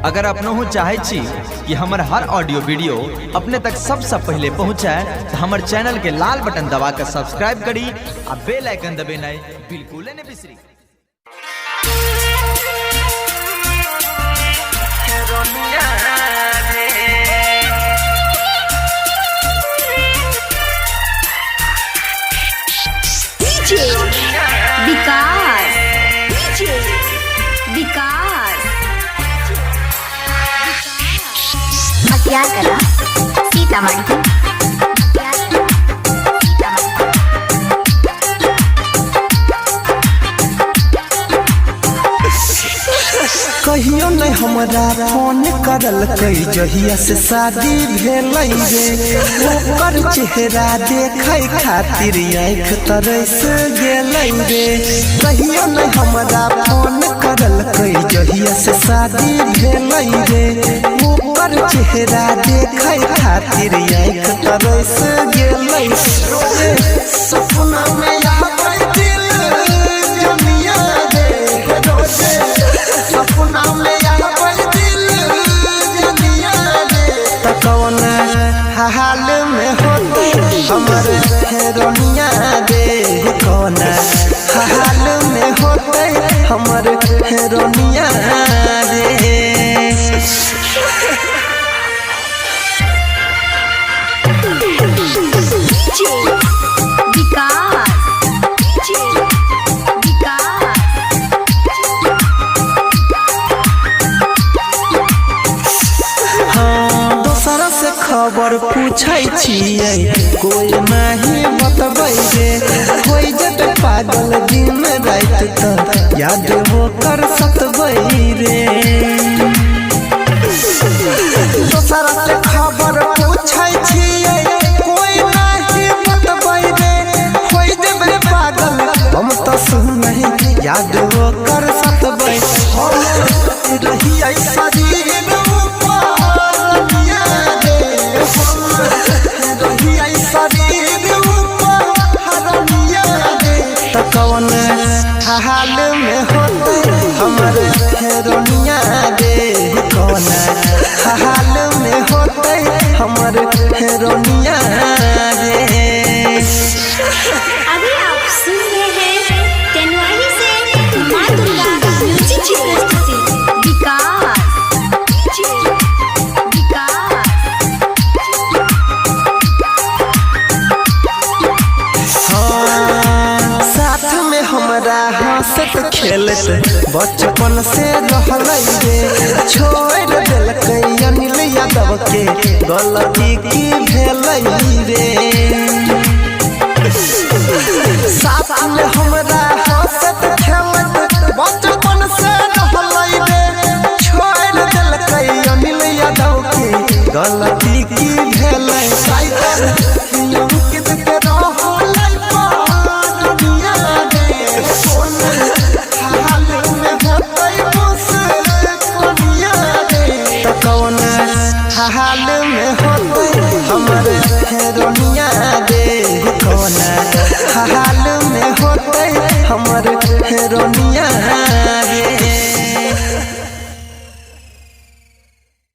अगर अपनों चाहे छी कि हमार हर ऑडियो वीडियो अपने तक सबसे पहले पहुँचाए तो हमारे चैनल के लाल बटन दबा कर सब्सक्राइब करी और बेल आइकन दबाना बिल्कुल न बिसरी। क्या करा सीतामढ़ी कहियो नहीं हमरा फोन करल कई जहिया से शादी भेल रे ओकर चेहरा देखे खातिर आँख तरस गेल रे। कहियो नहीं हमरा फोन करल कई जहिया से शादी भेल रे ओकर चेहरा देखे खातिर आँख तरस गेल रे। सपना में आवे दिल जमिया रे रोजे सपना में आवे दिल जमिया रे। त कौन हाल में होते हमर हेरोनिया रे कौन हाल में होते हमर हेरोनिया रे। खबर पूछै छियै कोई नहीं बतबै रे कोई जब पागल दिन रात त याद हो कर सकबै रे। दोसरा से खबर पूछै छियै कोई नहीं बतबै रे कोई जब पागल हम त सुनै याद हो कर सकबै रही ऐसा कौन हाल में होते हमारे हेरोनिया रे कौन हाल में होते हमारे हेरोनिया रे। अभी आप सुन रहे हैं तेनवाही से मां दुर्गा म्यूजिक की प्रस्तुति विकास। हमरा हंसत खेलत बचपन से रहलै रे छोड़ देलकै अनिल यादव के गलत